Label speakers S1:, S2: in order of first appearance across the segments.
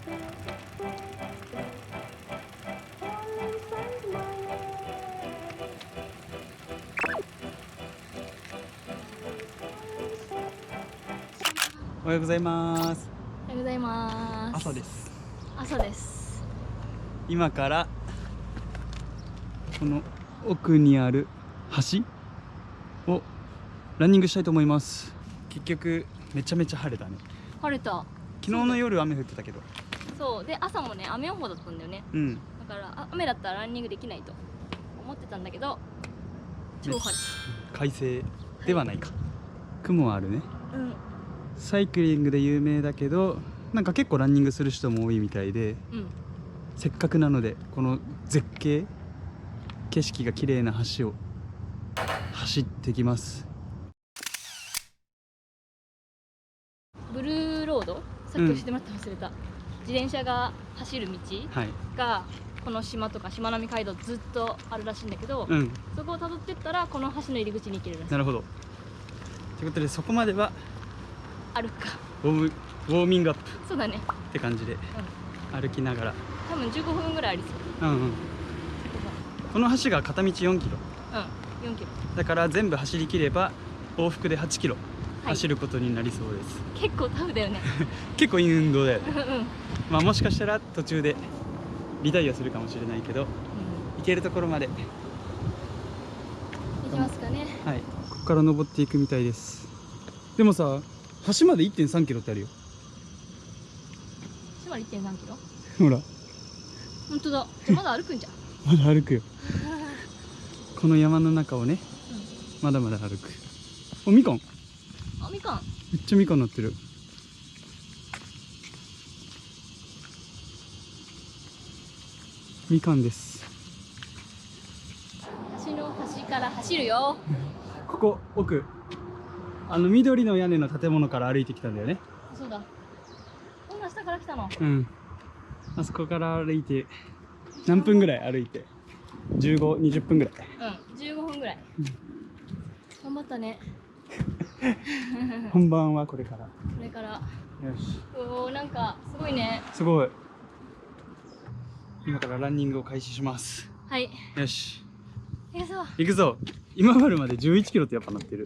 S1: おはようございます。
S2: おはようございます。
S1: 朝です。
S2: 朝です。
S1: 今からこの奥にある橋をランニングしたいと思います。結局めちゃめちゃ晴れたね。
S2: 晴れた。
S1: 昨日の夜雨降ってたけど。
S2: そうで、朝もね雨予報だったんだよね。
S1: うん。
S2: だから雨だったらランニングできないと思ってたんだけど、超晴れた。
S1: 快晴ではないか。雲はあるね。
S2: うん。
S1: サイクリングで有名だけど、なんか結構ランニングする人も多いみたいで、
S2: うん。
S1: せっかくなのでこの絶景、景色が綺麗な橋を走ってきます。
S2: ブルーロード、さっき教えてもらった忘れた、自転車が走る道
S1: はい
S2: がこの島とかしまなみ海道ずっとあるらしいんだけど、
S1: うん。
S2: そこをたどってったらこの橋の入り口に行けるらしい。
S1: なるほど。ということでそこまでは
S2: 歩くか。
S1: ウォーミングアップ
S2: そうだね。
S1: って感じで歩きながら、
S2: 多分15分ぐらいありそう。
S1: うんうん、この橋が片道4キロ
S2: うん、4キロ。
S1: だから全部走りきれば往復で8キロ
S2: はい
S1: 走ることになりそうです、
S2: 結構タフだよね。
S1: 結構いい運動だよね。
S2: うん。
S1: まあもしかしたら途中でリタイアするかもしれないけど、行けるところまで、
S2: 行きますかね。
S1: はい、ここから登っていくみたいです。でもさ、橋まで 1.3 キロってあるよ。
S2: 島まで 1.3 キロ。
S1: ほら、
S2: 本当だ。じゃあまだ歩くんじゃん。
S1: まだ歩くよ。この山の中をね、まだまだ歩く。お、みかん、
S2: あ、みかん。
S1: めっちゃみかんなってる。みかんです。
S2: 橋の端から走るよ。
S1: ここ奥、緑の屋根の建物から歩いてきたんだよね。
S2: そうだ。こんな下から来たの。
S1: うん。あそこから歩いて何分ぐらい歩いて、15、20分ぐらい。
S2: うん、15分ぐらい。頑張ったね。
S1: 本番はこれから。
S2: これから。
S1: よし。
S2: おお、なんかすごいね。
S1: すごい。今からランニングを開始します。
S2: はい。
S1: よし。
S2: 行くぞ。
S1: 行くぞ。今治まで11キロってやっぱなってる。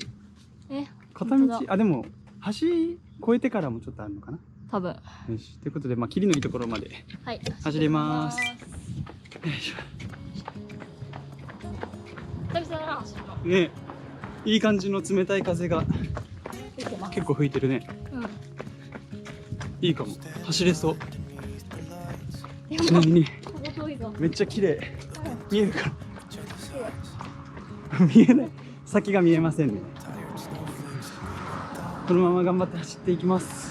S1: 片道、あ、でも橋越えてからもちょっとあるのかな。
S2: 多分。
S1: よし。ということで、まあ霧のいいところまで
S2: はい。
S1: 走ります。よいし
S2: 久々だな、走るの。
S1: ょ。ね、いい感じの冷たい風が
S2: 吹いてます。
S1: 結構吹いてるね。
S2: うん。
S1: いいかも。走れそう。
S2: で
S1: ちなみに
S2: ここ遠いぞ。
S1: めっちゃ綺麗。見えるかな。見えない。先が見えませんね。このまま頑張って走っていきます。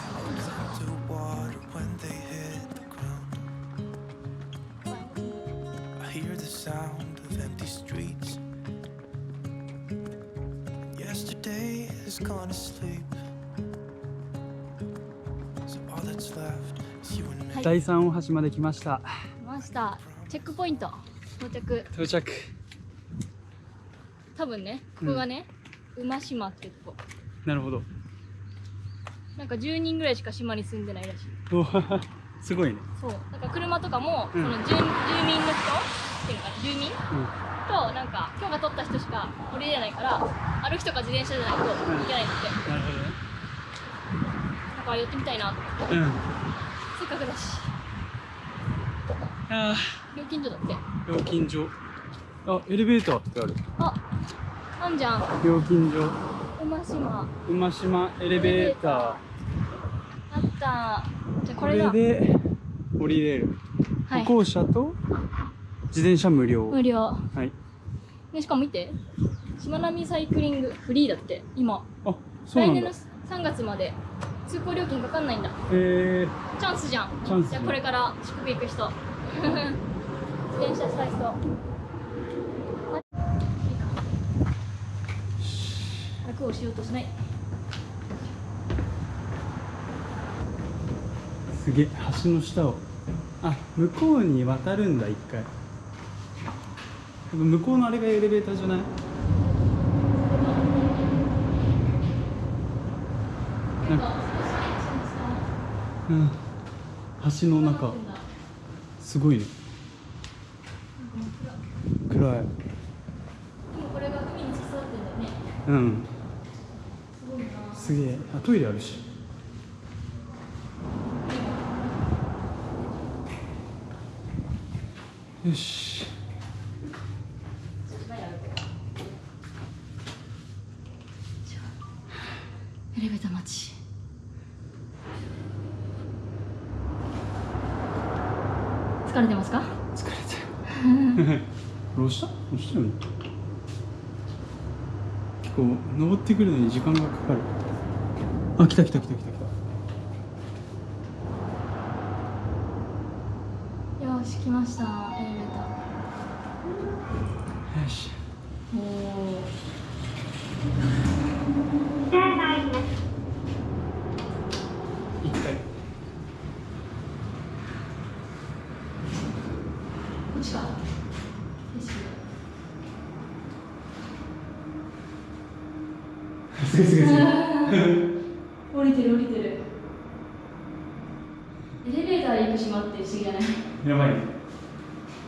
S1: 第3大橋まで来ました。
S2: 来ました。チェックポイント到着。
S1: 到着。
S2: 多分ね、ここがね、馬島ってとこ。
S1: なるほど。
S2: なんか10人ぐらいしか島に住んでないらしい。
S1: おー、すごいね。
S2: そう。なんか車とかも、
S1: うん
S2: その住民の人っていうのかな、住民となんか許可取った人しか降りれないから、歩きとか自転車じゃないといけないんだって。
S1: なるほどね。
S2: だから寄ってみたいなと思って。
S1: うん。
S2: せっかくだし。
S1: あ
S2: 料金所だって。
S1: ー、料金所。あ、エレベーターってある。
S2: あ、あんじゃん。
S1: 料金所。
S2: 馬島。
S1: 馬島エレベーター。
S2: あった。じゃあこ
S1: こ
S2: れだ。
S1: れで降りれる。
S2: はい
S1: 歩行者と自転車無料。
S2: 無料。
S1: はい。
S2: でしかも見て。しまなみサイクリングフリーだって今。
S1: あ、そうなんだ。
S2: 来年の3月まで通行料金かかんないんだ。チャンスじゃん。
S1: チャンス。
S2: じゃあこれから四国行く人。自転車したい人。楽をしようとしない。
S1: すげえ、橋の下を。あ、向こうに渡るんだ、一回。向こうのあれがエレベーターじゃない？なんか、うん。橋の中すごいね。暗い。
S2: でもこれが海に刺さってんだよね。
S1: うん。
S2: すごいな。
S1: すげえ。あ、トイレあるし。よし。
S2: エレベーター待ち。疲れてますか？
S1: 疲れた。どうしたよね。結構登ってくるのに時間がかかる。あ、来た。
S2: よし、来ました。エレベータ
S1: よし。
S2: ー。おお。
S1: 一回。
S2: こっちか。
S1: すげえ。
S2: 降りてる。エレベーターで行く島って不思議じゃない？
S1: やばいね。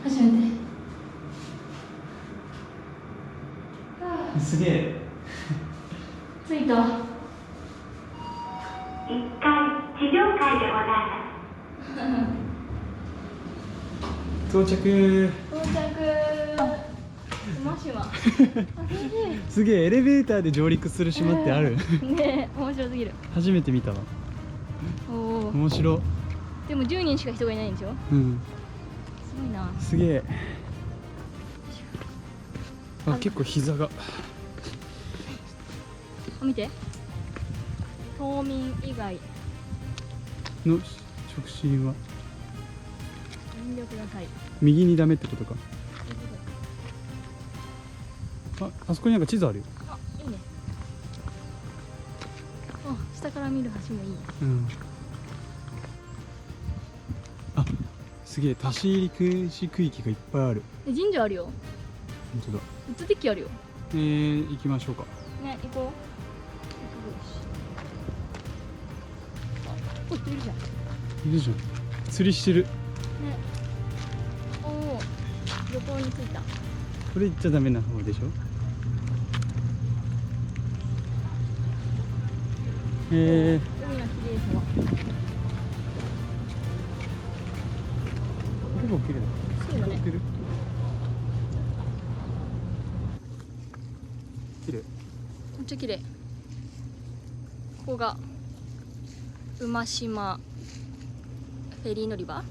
S2: 初めて。
S1: すげえ。
S2: 着いた。
S3: 1階地上階でございます。
S1: 到着。
S2: 馬島。
S1: すげえ。エレベーターで上陸する島ってある？
S2: ねえ、面白すぎる。
S1: 初めて見たわ。
S2: おお。
S1: 面白。
S2: でも10人しか人がいないんでしょ？
S1: うん。
S2: すごいな。
S1: すげえ。あ、結構膝が。
S2: 見て。島民以外
S1: の直進は
S2: 全力なさい。
S1: 右にダメってことか。あそこになんか地図あるよ。
S2: あ、いいね。あ、下から見る橋もいいね。
S1: うん。あ、すげえ。立ち入り禁止区域がいっぱいある。
S2: 神社あるよ。
S1: 本当だ。
S2: ウッドデッキあるよ。
S1: 行きましょうか。
S2: ね、行こう。あ、人いるじゃん。
S1: いるじゃん。釣りしてる。
S2: ね。おお、旅行に着いた。
S1: これ行っちゃダメな方でしょ。
S2: 海の綺麗さは。
S1: 結構綺麗だ。
S2: そうだね。
S1: 綺麗。
S2: めっちゃ綺麗。ここが馬島フェリー乗り場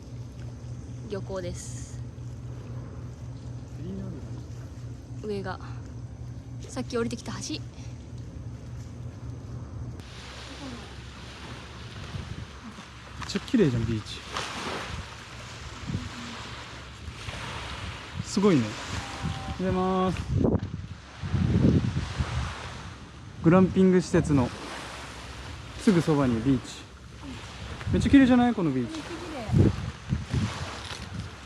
S2: 漁港です。上がさっき降りてきた橋。
S1: めっちゃ綺麗じゃん、ビーチ。すごいね。おはようございます。グランピング施設のすぐそばにビーチ。めっちゃ綺麗じゃない？このビーチ。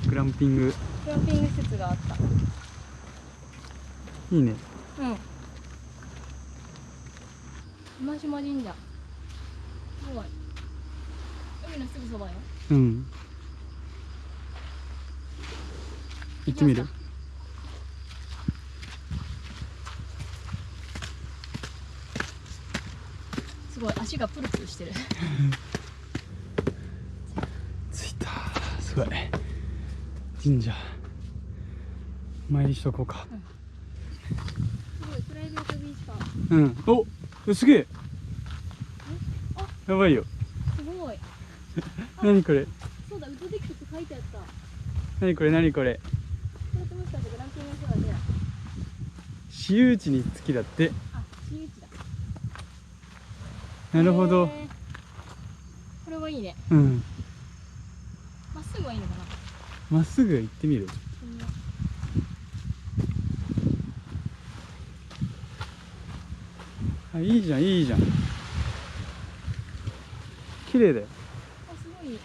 S1: グランピング
S2: 施設があった。
S1: いいね。
S2: 馬島神社。すごい。海のすぐそばよ。
S1: うん。行ってみる？
S2: すごい足がプルプルしてる。
S1: 着いた。すごい。神社参りしとこうか。
S2: すごいプライベートビーチか。
S1: うん。お、すげえ。やばいよ。
S2: すごい。
S1: 何これ？
S2: そうだ、ウッドデッキって書いてあった。
S1: 何これ？
S2: これってもしかしてグランピングの人だね。
S1: 私有地に好きだって。
S2: あ、私有地だ。
S1: なるほど。
S2: これはいいね。
S1: うん。
S2: まっすぐはいいのかな。
S1: まっすぐ行ってみる。あ、いいじゃん、いいじゃん。綺麗だよ。
S2: あ、すごい。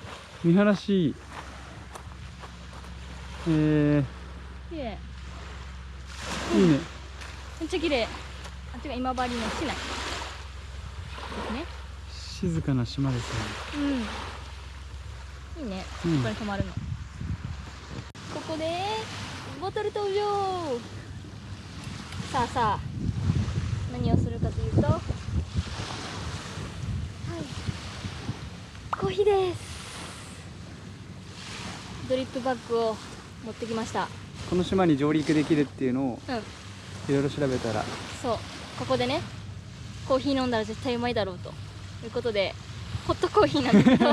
S1: 見晴らしいい。
S2: 綺麗。
S1: いいね。
S2: めっちゃ綺麗。あっちが今治の市内。ですね。
S1: 静かな島ですね。
S2: うん。いい
S1: うん
S2: ここに泊まるの。ここでボトル登場。さあさあ、何をするかというと、はい、コーヒーです。ドリップバッグを持ってきました。
S1: この島に上陸できるっていうのを
S2: うん、
S1: いろいろ調べたら、
S2: そう、ここでね、コーヒー飲んだら絶対うまいだろうということで、ホットコーヒーなんだけど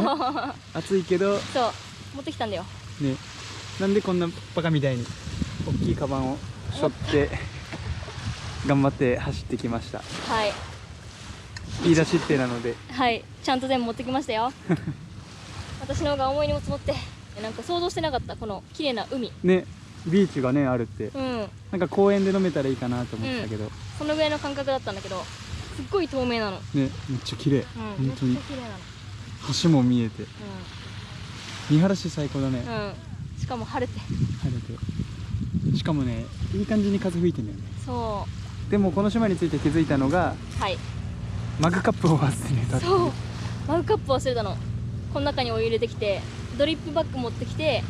S1: 暑いけど
S2: そう、持ってきたんだよ。
S1: ね、なんでこんなバカみたいに大きいカバンを背負って頑張って走ってきました。
S2: はい
S1: 言い出しっぺなので。
S2: はい、ちゃんと全部持ってきましたよ私の方が重い荷物持って、なんか想像してなかった、この綺麗な海。
S1: ね、ビーチがねあるって、
S2: うん、
S1: なんか公園で飲めたらいいかなと思ってたけど、
S2: そのぐらいの感覚だったんだけど、すっごい透明なの。
S1: ね、めっちゃ綺麗、
S2: うん、めっちゃ
S1: 本当に
S2: 綺麗なの。
S1: 橋も見えて、見晴らし最高だね、
S2: うん、うん、しかも晴れて。
S1: 晴れて、しかもね、いい感じに風吹いてんだよね。
S2: そ
S1: でもこの島について気づいたのが、
S2: う、はい、
S1: マグカップを忘れたっていう。
S2: そう、マグカップ忘れたの。この中にお湯入れてきて、ドリップバッグ持ってきて、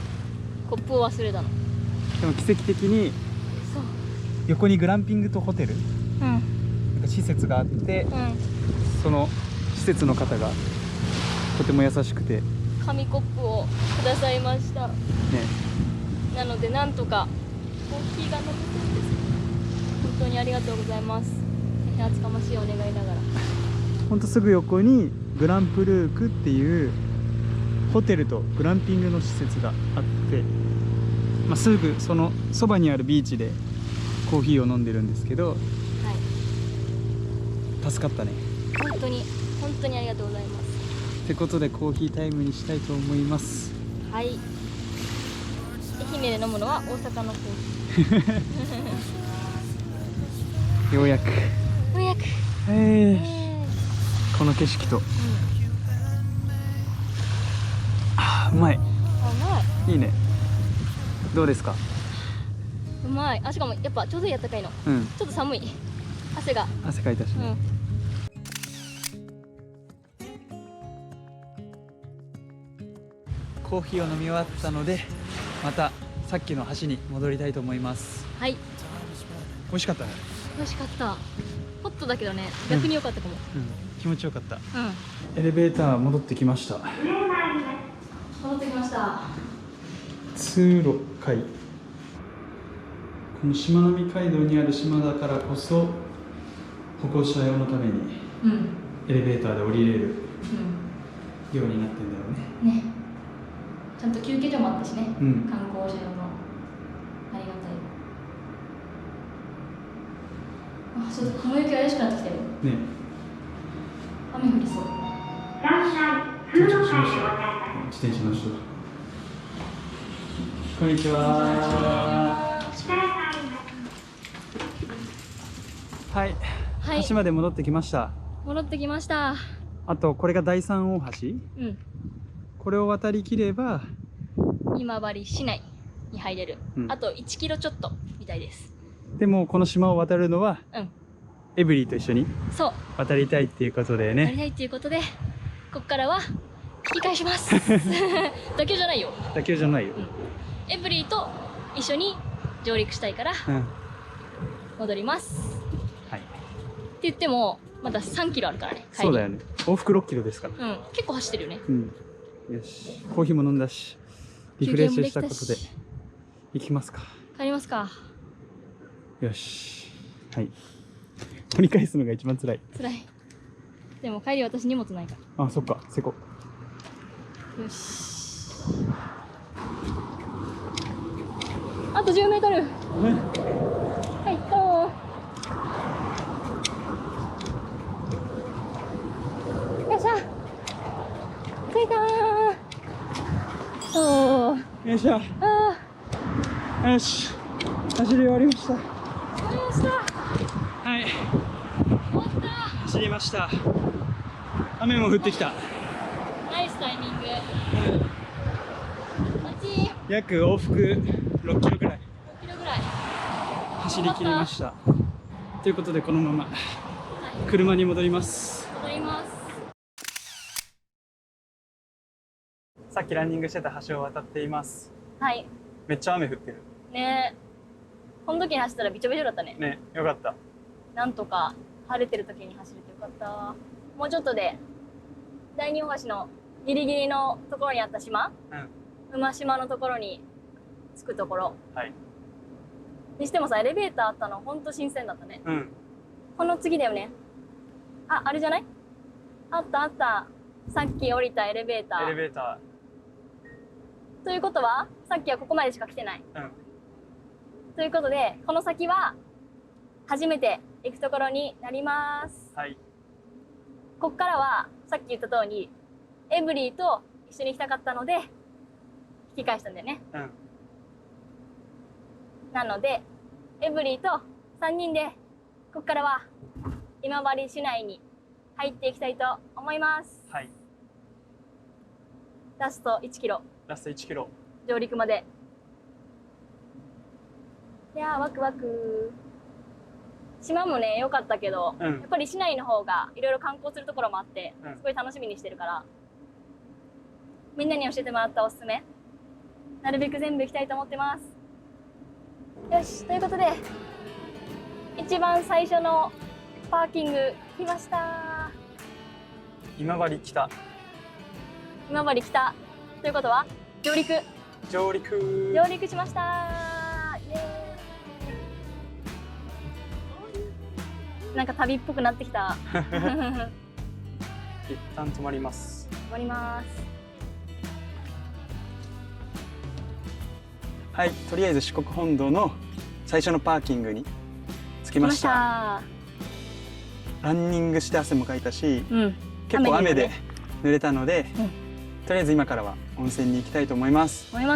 S2: コップを忘れたの。
S1: でも奇跡的に
S2: そう、
S1: 横にグランピングとホテル、
S2: うん、
S1: なんか施設があって、
S2: うん、
S1: その施設の方がとても優しくてね、
S2: 紙コップをくださいました。なのでなんとかコーヒーが飲めそうです。本当にありがとうございます。厚かましいお願いながら。
S1: ほんとすぐ横にグランプルークっていうホテルとグランピングの施設があって、まあ、すぐそのそばにあるビーチでコーヒーを飲んでるんですけど、
S2: はい、
S1: 助かったね。
S2: 本当に本当にありがとうございます。
S1: ってことでコーヒータイムにしたいと思います。
S2: はい、愛媛で飲むのは大阪のコーヒ
S1: ようやく、
S2: ー。ようやく、
S1: この景色と、
S2: うん、
S1: あーうまい、
S2: あ、うまい、
S1: いいね。どうですか？
S2: うまい。あ、しかもやっぱちょうどいいあったかいの。
S1: うん、
S2: ちょっと寒い、汗が。
S1: 汗かいたしね、
S2: うん、
S1: コーヒーを飲み終わったので、またさっきの橋に戻りたいと思います。
S2: はい、
S1: 美味しかったね。
S2: 美味しかった。ホットだけどね、逆に良かったかも。
S1: うん、気持ちよかった。
S2: うん、
S1: エレベーター戻ってきました。
S2: 戻ってきました。
S1: 通路階、このしまなみ海道にある島だからこそ歩行者用のために
S2: うん、
S1: エレベーターで降りれる
S2: う
S1: ようになってんだろうね。
S2: ん、ね、ちゃんと休憩所もあったしね、
S1: うん
S2: 観光者用の。ありがたい。あ、ちょっと雲行き怪しくなってきたよ。
S1: ね、
S2: 雨降りそう。
S3: 残債フード会でございます。
S1: 自転車の人。こんにちは。はい、
S2: はい、
S1: 橋まで戻ってきました。
S2: 戻ってきました。
S1: あとこれが第三大橋、
S2: うん、
S1: これを渡りきれば
S2: 今治市内に入れる、
S1: うん、
S2: あと1キロちょっとみたいです。
S1: でもこの島を渡るのは、
S2: うん、
S1: エブリィと一緒に
S2: そう、
S1: 渡りたいっていうことでね。
S2: やりたいっていうことで、ここからは引き返しますだけじゃないよ、
S1: だけじゃないよ、
S2: エブリィと一緒に上陸したいから
S1: うん、
S2: 戻ります、
S1: はい、
S2: って言ってもまだ3キロあるからね、帰り。
S1: そうだよね、往復6キロですから。
S2: うん、結構走ってるよね。
S1: うん、よし、コーヒーも飲んだしリフレッシュしたことで行きますか。
S2: 帰りますか。
S1: よし、はい、取り返すのが一番辛い。
S2: 辛い。でも帰り私荷物ないから。
S1: あ、そっか、せこ。
S2: よし、あと10メートル。はい、どう。よっしゃ、着いたー。おー、
S1: よいしょ、
S2: あ
S1: よし、走り終わりました。
S2: ー、終わりました。
S1: はい、
S2: 終わった。
S1: 走りました。雨も降ってきた。
S2: ナイスタイミング。
S1: 約往復6キロぐらい
S2: 6キロぐらい
S1: 走り切りました。ということでこのまま
S2: はい、
S1: 車に戻ります。
S2: 戻ります。
S1: さっきランニングしてた橋を渡っています。
S2: はい
S1: めっちゃ雨降ってる
S2: ね。この時に走ったらびちょびちょだったね。
S1: ね。よかった。
S2: なんとか晴れてる時に走れてよかった。もうちょっとで第二大橋のギリギリのところにあった島、馬島のところに着くところ、
S1: はい、
S2: にしてもさ、エレベーターあったのほんと新鮮だったね。
S1: うん。
S2: この次だよね。あれじゃない？あったあった。さっき降りたエレベーター。
S1: エレベータ
S2: ということはさっきはここまでしか来てない。
S1: ー。うん。
S2: ということでこの先は初めて行くところになります。
S1: はい。
S2: ここからはさっき言った通りエブリーと一緒に行きたかったので引き返したんだよね。
S1: うん。
S2: なのでエブリーと3人でここからは今治市内に入っていきたいと思います。
S1: はい。
S2: ラスト1キロ。
S1: ラスト1キロ。
S2: 上陸まで。いやーワクワク。島もね良かったけど、やっぱり市内の方がいろいろ観光するところもあって、すごい楽しみにしてるから、みんなに教えてもらったおすすめなるべく全部行きたいと思ってます。よし、ということで一番最初のパーキング来ました。
S1: 今治北。
S2: 今治北ということは上陸
S1: 上陸
S2: しました。イエーイ。なんか旅っぽくなってきた。
S1: 一旦止まります。
S2: 止まります。
S1: はい、とりあえず四国本土の最初のパーキングに着きました。ランニングして汗もかいたし、結構雨で濡れたので、とりあえず今からは温泉に行きたいと思います。
S2: はい、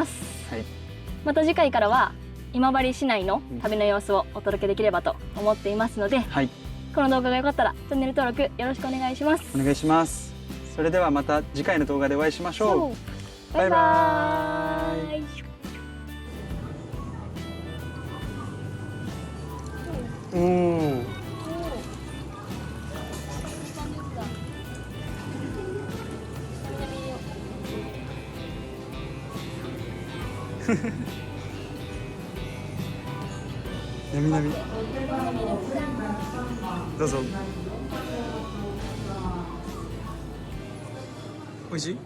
S2: また次回からは今治市内の旅の様子をお届けできればと思っていますので、はい、この動画が良かったらチャンネル登録よろしくお願いします。
S1: お願いします。それではまた次回の動画でお会いしましょう。バイバーイ。なみなみ。どうぞ。おいしい？